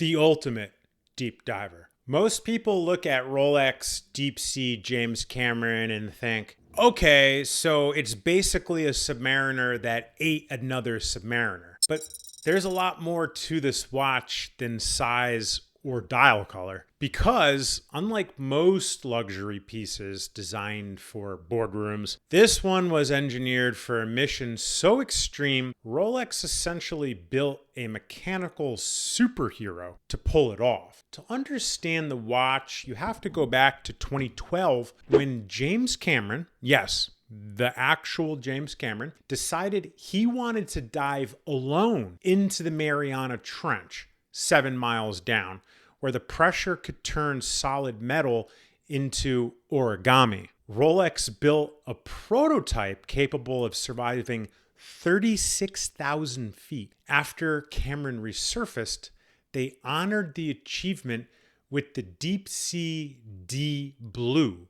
the ultimate deep diver. Most people look at Rolex Deepsea James Cameron and think, okay, so it's basically a Submariner that ate another Submariner. But there's a lot more to this watch than size or dial color, because unlike most luxury pieces designed for boardrooms, this one was engineered for a mission so extreme, Rolex essentially built a mechanical superhero to pull it off. To understand the watch, you have to go back to 2012 when James Cameron, yes, the actual James Cameron, decided he wanted to dive alone into the Mariana Trench, 7 miles down, where the pressure could turn solid metal into origami. Rolex built a prototype capable of surviving 36,000 feet. After Cameron resurfaced, they honored the achievement with the Deepsea D Blue,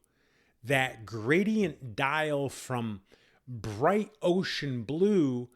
that gradient dial from bright ocean blue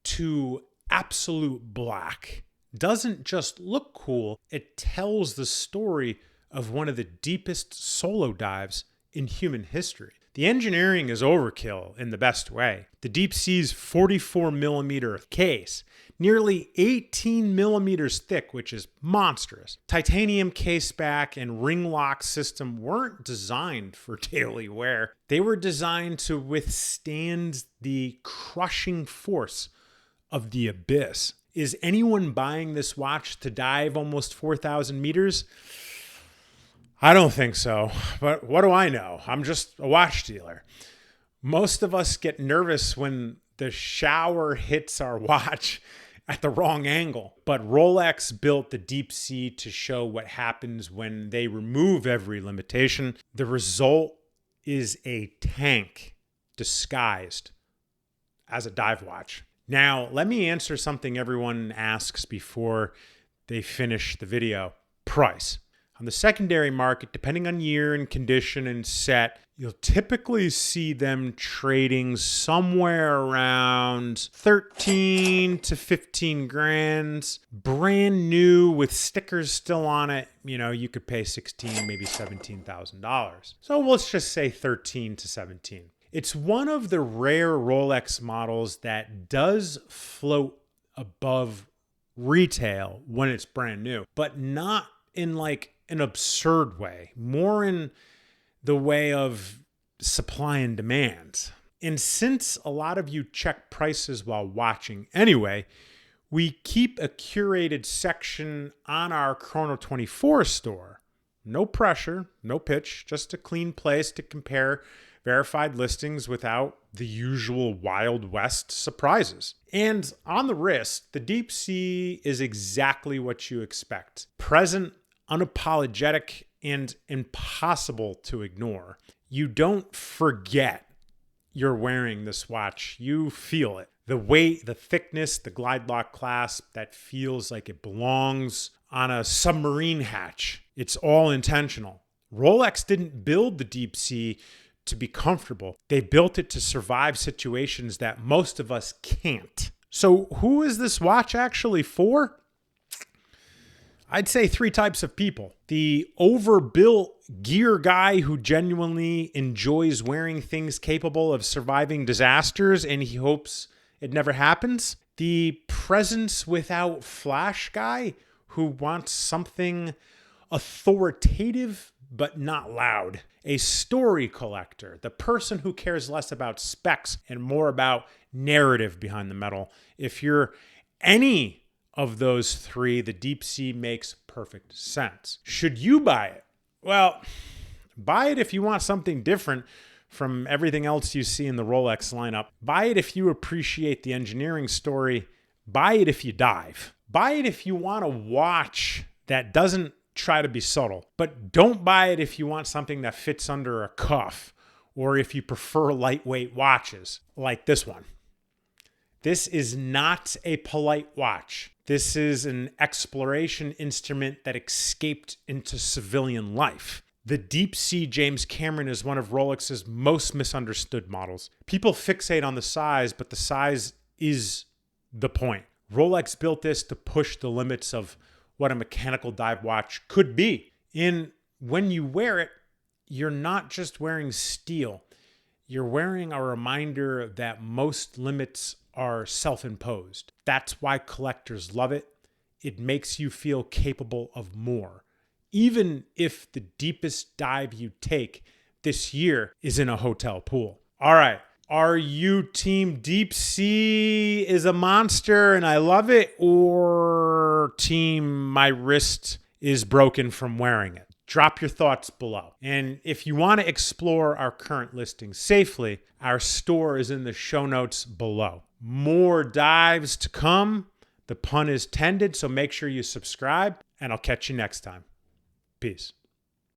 to absolute black. Doesn't just look cool, it tells the story of one of the deepest solo dives in human history. The engineering is overkill in the best way. The Deepsea's 44 millimeter case, nearly 18 millimeters thick, which is monstrous. Titanium case back and Ringlock system weren't designed for daily wear. They were designed to withstand the crushing force of the abyss. Is anyone buying this watch to dive almost 4,000 meters? I don't think so, but what do I know? I'm just a watch dealer. Most of us get nervous when the shower hits our watch at the wrong angle, but Rolex built the Deepsea to show what happens when they remove every limitation. The result is a tank disguised as a dive watch. Now, let me answer something everyone asks before they finish the video. Price. On the secondary market, depending on year and condition and set, you'll typically see them trading somewhere around 13 to 15 grand. Brand new with stickers still on it, you could pay $16,000, maybe $17,000. So let's just say 13 to 17. It's one of the rare Rolex models that does float above retail when it's brand new, but not in like an absurd way, more in the way of supply and demand. And since a lot of you check prices while watching anyway, we keep a curated section on our Chrono 24 store. No pressure, no pitch, just a clean place to compare verified listings without the usual Wild West surprises. And on the wrist, the Deepsea is exactly what you expect. Present, unapologetic, and impossible to ignore. You don't forget you're wearing this watch. You feel it. The weight, the thickness, the glide lock clasp that feels like it belongs on a submarine hatch. It's all intentional. Rolex didn't build the Deepsea to be comfortable. They built it to survive situations that most of us can't. So who is this watch actually for? I'd say 3 types of people. The overbuilt gear guy who genuinely enjoys wearing things capable of surviving disasters and he hopes it never happens. The presence without flash guy who wants something authoritative but not loud. A story collector, the person who cares less about specs and more about narrative behind the metal. If you're any of those 3, the Deepsea makes perfect sense. Should you buy it? Well, buy it if you want something different from everything else you see in the Rolex lineup. Buy it if you appreciate the engineering story. Buy it if you dive. Buy it if you want a watch that doesn't try to be subtle, but don't buy it if you want something that fits under a cuff or if you prefer lightweight watches like this one. This is not a polite watch. This is an exploration instrument that escaped into civilian life. The Deepsea James Cameron is one of Rolex's most misunderstood models. People fixate on the size, but the size is the point. Rolex built this to push the limits of what a mechanical dive watch could be. And when you wear it, you're not just wearing steel. You're wearing a reminder that most limits are self-imposed. That's why collectors love it. It makes you feel capable of more, even if the deepest dive you take this year is in a hotel pool. All right. Are you team deep sea is a monster and I love it, or team my wrist is broken from wearing it? Drop your thoughts below. And if you want to explore our current listings safely, our store is in the show notes below. More dives to come. The pun is tended, so make sure you subscribe, and I'll catch you next time. Peace.